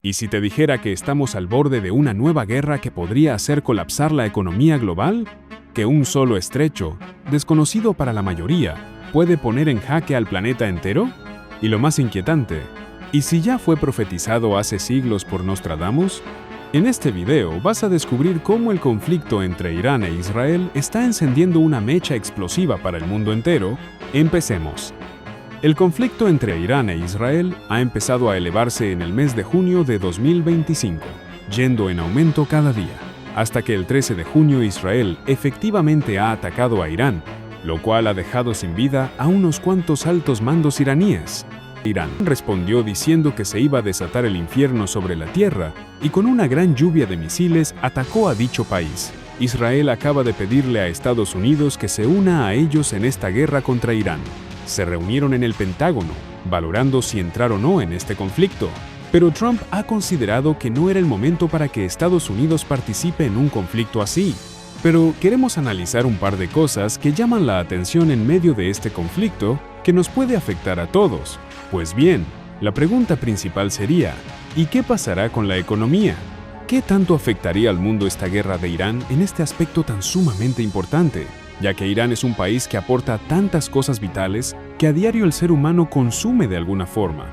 ¿Y si te dijera que estamos al borde de una nueva guerra que podría hacer colapsar la economía global? ¿Que un solo estrecho, desconocido para la mayoría, puede poner en jaque al planeta entero? Y lo más inquietante, ¿y si ya fue profetizado hace siglos por Nostradamus? En este video vas a descubrir cómo el conflicto entre Irán e Israel está encendiendo una mecha explosiva para el mundo entero. Empecemos. El conflicto entre Irán e Israel ha empezado a elevarse en el mes de junio de 2025, yendo en aumento cada día, hasta que el 13 de junio Israel efectivamente ha atacado a Irán, lo cual ha dejado sin vida a unos cuantos altos mandos iraníes. Irán respondió diciendo que se iba a desatar el infierno sobre la tierra y con una gran lluvia de misiles atacó a dicho país. Israel acaba de pedirle a Estados Unidos que se una a ellos en esta guerra contra Irán. Se reunieron en el Pentágono, valorando si entrar o no en este conflicto. Pero Trump ha considerado que no era el momento para que Estados Unidos participe en un conflicto así. Pero queremos analizar un par de cosas que llaman la atención en medio de este conflicto que nos puede afectar a todos. Pues bien, la pregunta principal sería, ¿y qué pasará con la economía? ¿Qué tanto afectaría al mundo esta guerra de Irán en este aspecto tan sumamente importante? Ya que Irán es un país que aporta tantas cosas vitales que a diario el ser humano consume de alguna forma.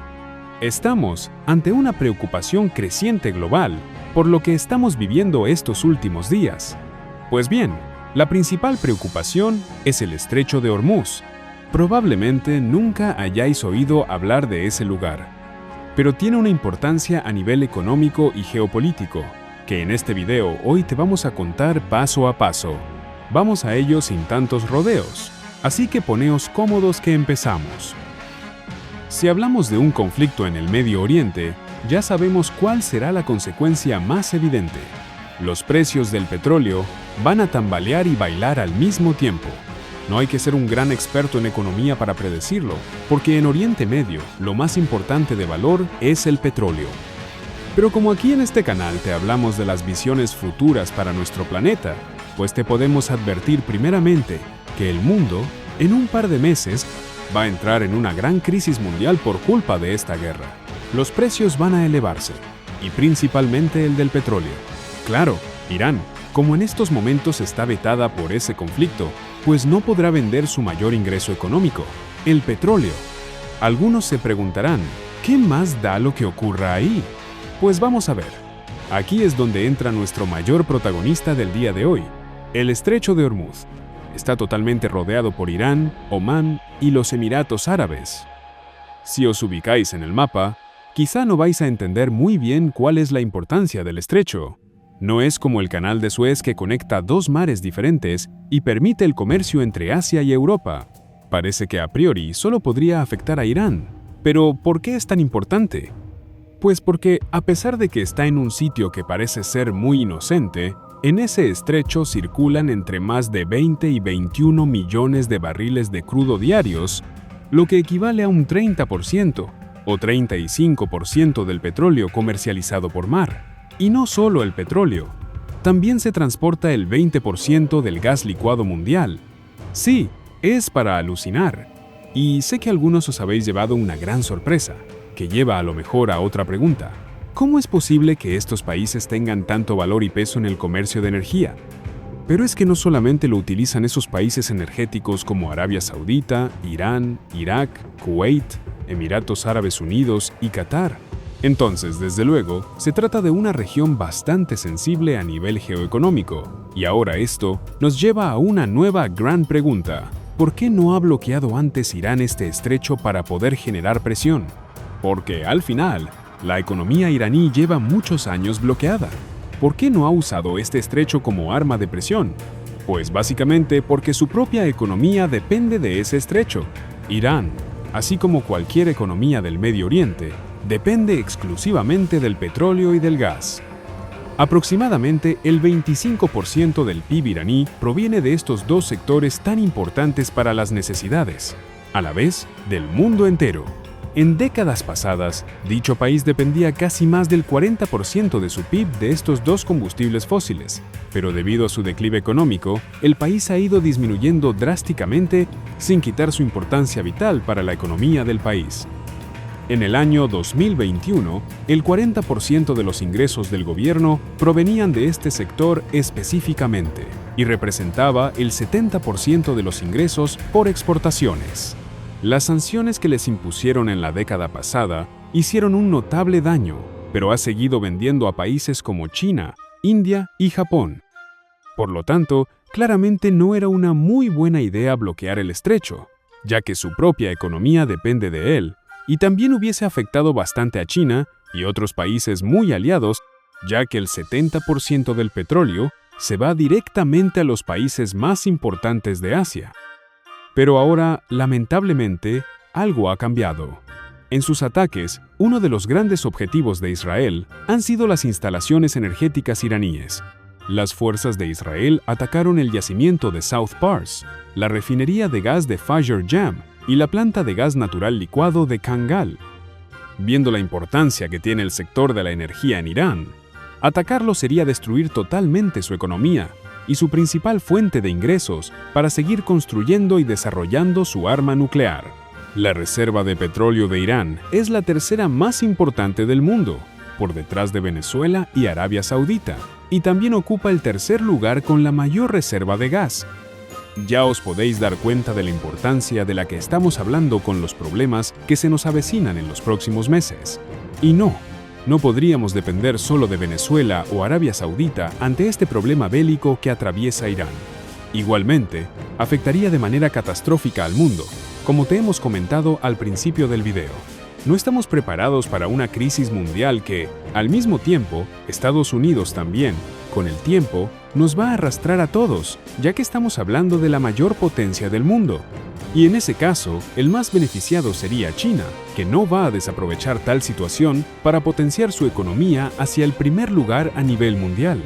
Estamos ante una preocupación creciente global por lo que estamos viviendo estos últimos días. Pues bien, la principal preocupación es el Estrecho de Hormuz. Probablemente nunca hayáis oído hablar de ese lugar, pero tiene una importancia a nivel económico y geopolítico, que en este video hoy te vamos a contar paso a paso. Vamos a ello sin tantos rodeos, así que poneos cómodos que empezamos. Si hablamos de un conflicto en el Medio Oriente, ya sabemos cuál será la consecuencia más evidente. Los precios del petróleo van a tambalear y bailar al mismo tiempo. No hay que ser un gran experto en economía para predecirlo, porque en Oriente Medio lo más importante de valor es el petróleo. Pero como aquí en este canal te hablamos de las visiones futuras para nuestro planeta, pues te podemos advertir primeramente que el mundo, en un par de meses, va a entrar en una gran crisis mundial por culpa de esta guerra. Los precios van a elevarse, y principalmente el del petróleo. Claro, Irán, como en estos momentos está vetada por ese conflicto, pues no podrá vender su mayor ingreso económico, el petróleo. Algunos se preguntarán, ¿qué más da lo que ocurra ahí? Pues vamos a ver. Aquí es donde entra nuestro mayor protagonista del día de hoy, el Estrecho de Hormuz. Está totalmente rodeado por Irán, Omán y los Emiratos Árabes. Si os ubicáis en el mapa, quizá no vais a entender muy bien cuál es la importancia del estrecho. No es como el Canal de Suez que conecta dos mares diferentes y permite el comercio entre Asia y Europa. Parece que a priori solo podría afectar a Irán. Pero, ¿por qué es tan importante? Pues porque, a pesar de que está en un sitio que parece ser muy inocente, en ese estrecho circulan entre más de 20 y 21 millones de barriles de crudo diarios, lo que equivale a un 30% o 35% del petróleo comercializado por mar. Y no solo el petróleo, también se transporta el 20% del gas licuado mundial. Sí, es para alucinar. Y sé que algunos os habéis llevado una gran sorpresa, que lleva a lo mejor a otra pregunta. ¿Cómo es posible que estos países tengan tanto valor y peso en el comercio de energía? Pero es que no solamente lo utilizan esos países energéticos como Arabia Saudita, Irán, Irak, Kuwait, Emiratos Árabes Unidos y Qatar. Entonces, desde luego, se trata de una región bastante sensible a nivel geoeconómico. Y ahora esto nos lleva a una nueva gran pregunta. ¿Por qué no ha bloqueado antes Irán este estrecho para poder generar presión? Porque, al final, la economía iraní lleva muchos años bloqueada. ¿Por qué no ha usado este estrecho como arma de presión? Pues básicamente porque su propia economía depende de ese estrecho. Irán, así como cualquier economía del Medio Oriente, depende exclusivamente del petróleo y del gas. Aproximadamente el 25% del PIB iraní proviene de estos dos sectores tan importantes para las necesidades, a la vez del mundo entero. En décadas pasadas, dicho país dependía casi más del 40% de su PIB de estos dos combustibles fósiles, pero debido a su declive económico, el país ha ido disminuyendo drásticamente sin quitar su importancia vital para la economía del país. En el año 2021, el 40% de los ingresos del gobierno provenían de este sector específicamente y representaba el 70% de los ingresos por exportaciones. Las sanciones que les impusieron en la década pasada hicieron un notable daño, pero ha seguido vendiendo a países como China, India y Japón. Por lo tanto, claramente no era una muy buena idea bloquear el estrecho, ya que su propia economía depende de él, y también hubiese afectado bastante a China y otros países muy aliados, ya que el 70% del petróleo se va directamente a los países más importantes de Asia. Pero ahora, lamentablemente, algo ha cambiado. En sus ataques, uno de los grandes objetivos de Israel han sido las instalaciones energéticas iraníes. Las fuerzas de Israel atacaron el yacimiento de South Pars, la refinería de gas de Fajar Jam y la planta de gas natural licuado de Kangal. Viendo la importancia que tiene el sector de la energía en Irán, atacarlo sería destruir totalmente su economía y su principal fuente de ingresos para seguir construyendo y desarrollando su arma nuclear. La reserva de petróleo de Irán es la tercera más importante del mundo, por detrás de Venezuela y Arabia Saudita, y también ocupa el tercer lugar con la mayor reserva de gas. Ya os podéis dar cuenta de la importancia de la que estamos hablando con los problemas que se nos avecinan en los próximos meses. Y no podríamos depender solo de Venezuela o Arabia Saudita ante este problema bélico que atraviesa Irán. Igualmente, afectaría de manera catastrófica al mundo, como te hemos comentado al principio del video. No estamos preparados para una crisis mundial que, al mismo tiempo, Estados Unidos también, con el tiempo, nos va a arrastrar a todos, ya que estamos hablando de la mayor potencia del mundo. Y en ese caso, el más beneficiado sería China, que no va a desaprovechar tal situación para potenciar su economía hacia el primer lugar a nivel mundial.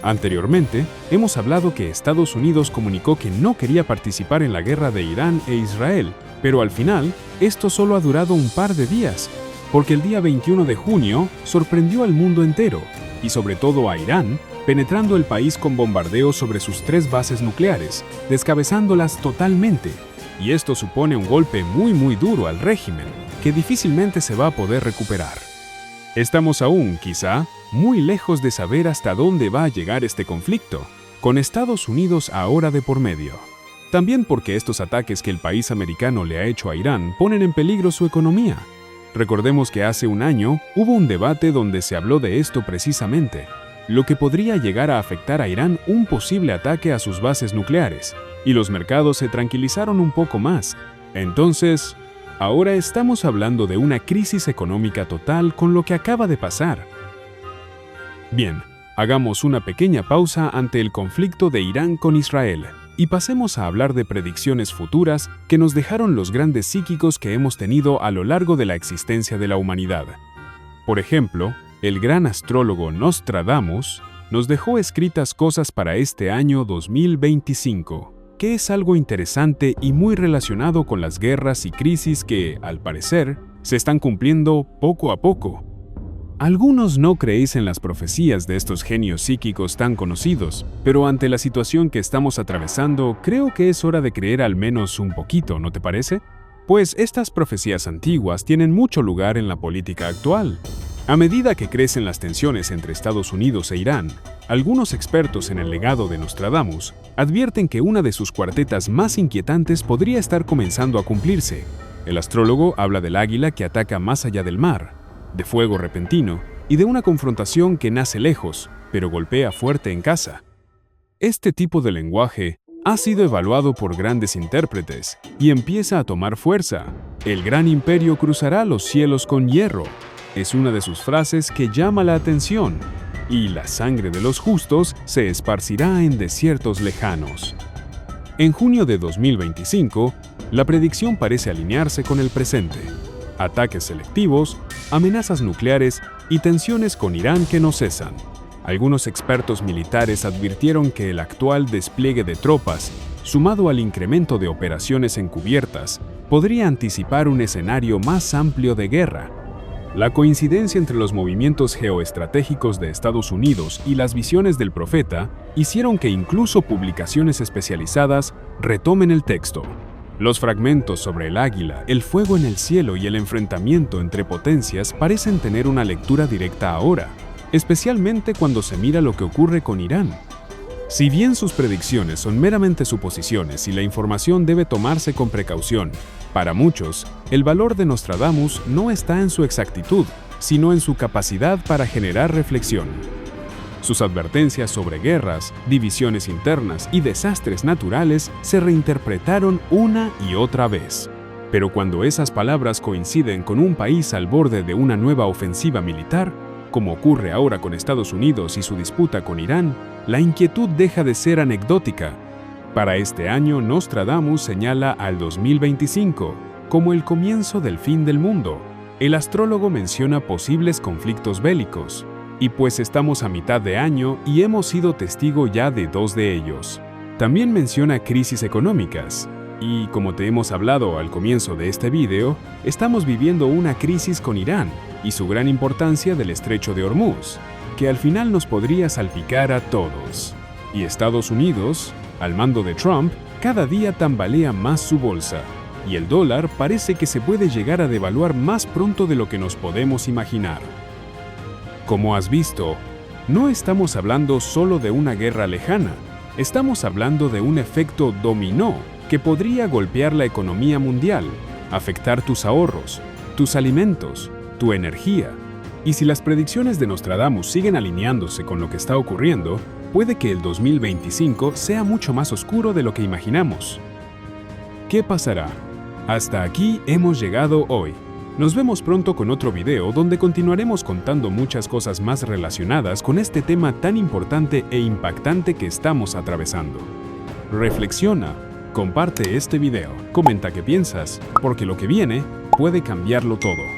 Anteriormente, hemos hablado que Estados Unidos comunicó que no quería participar en la guerra de Irán e Israel, pero al final, esto solo ha durado un par de días, porque el día 21 de junio sorprendió al mundo entero, y sobre todo a Irán, penetrando el país con bombardeos sobre sus 3 bases nucleares, descabezándolas totalmente. Y esto supone un golpe muy duro al régimen, que difícilmente se va a poder recuperar. Estamos aún, quizá, muy lejos de saber hasta dónde va a llegar este conflicto, con Estados Unidos ahora de por medio. También porque estos ataques que el país americano le ha hecho a Irán ponen en peligro su economía. Recordemos que hace un año hubo un debate donde se habló de esto precisamente, lo que podría llegar a afectar a Irán un posible ataque a sus bases nucleares, y los mercados se tranquilizaron un poco más. Entonces, ahora estamos hablando de una crisis económica total con lo que acaba de pasar. Bien, hagamos una pequeña pausa ante el conflicto de Irán con Israel y pasemos a hablar de predicciones futuras que nos dejaron los grandes psíquicos que hemos tenido a lo largo de la existencia de la humanidad. Por ejemplo, el gran astrólogo Nostradamus nos dejó escritas cosas para este año 2025, que es algo interesante y muy relacionado con las guerras y crisis que, al parecer, se están cumpliendo poco a poco. Algunos no creéis en las profecías de estos genios psíquicos tan conocidos, pero ante la situación que estamos atravesando, creo que es hora de creer al menos un poquito, ¿no te parece? Pues estas profecías antiguas tienen mucho lugar en la política actual. A medida que crecen las tensiones entre Estados Unidos e Irán, algunos expertos en el legado de Nostradamus advierten que una de sus cuartetas más inquietantes podría estar comenzando a cumplirse. El astrólogo habla del águila que ataca más allá del mar, de fuego repentino y de una confrontación que nace lejos, pero golpea fuerte en casa. Este tipo de lenguaje ha sido evaluado por grandes intérpretes y empieza a tomar fuerza. El gran imperio cruzará los cielos con hierro. Es una de sus frases que llama la atención. Y la sangre de los justos se esparcirá en desiertos lejanos. En junio de 2025, la predicción parece alinearse con el presente. Ataques selectivos, amenazas nucleares y tensiones con Irán que no cesan. Algunos expertos militares advirtieron que el actual despliegue de tropas, sumado al incremento de operaciones encubiertas, podría anticipar un escenario más amplio de guerra. La coincidencia entre los movimientos geoestratégicos de Estados Unidos y las visiones del profeta hicieron que incluso publicaciones especializadas retomen el texto. Los fragmentos sobre el águila, el fuego en el cielo y el enfrentamiento entre potencias parecen tener una lectura directa ahora, especialmente cuando se mira lo que ocurre con Irán. Si bien sus predicciones son meramente suposiciones y la información debe tomarse con precaución, para muchos, el valor de Nostradamus no está en su exactitud, sino en su capacidad para generar reflexión. Sus advertencias sobre guerras, divisiones internas y desastres naturales se reinterpretaron una y otra vez. Pero cuando esas palabras coinciden con un país al borde de una nueva ofensiva militar, como ocurre ahora con Estados Unidos y su disputa con Irán, la inquietud deja de ser anecdótica. Para este año, Nostradamus señala al 2025 como el comienzo del fin del mundo. El astrólogo menciona posibles conflictos bélicos, y pues estamos a mitad de año y hemos sido testigo ya de 2 de ellos. También menciona crisis económicas, y como te hemos hablado al comienzo de este video, estamos viviendo una crisis con Irán y su gran importancia del Estrecho de Hormuz, que al final nos podría salpicar a todos. Y Estados Unidos, al mando de Trump, cada día tambalea más su bolsa, y el dólar parece que se puede llegar a devaluar más pronto de lo que nos podemos imaginar. Como has visto, no estamos hablando solo de una guerra lejana, estamos hablando de un efecto dominó que podría golpear la economía mundial, afectar tus ahorros, tus alimentos, tu energía. Y si las predicciones de Nostradamus siguen alineándose con lo que está ocurriendo, puede que el 2025 sea mucho más oscuro de lo que imaginamos. ¿Qué pasará? Hasta aquí hemos llegado hoy. Nos vemos pronto con otro video donde continuaremos contando muchas cosas más relacionadas con este tema tan importante e impactante que estamos atravesando. Reflexiona, comparte este video, comenta qué piensas, porque lo que viene puede cambiarlo todo.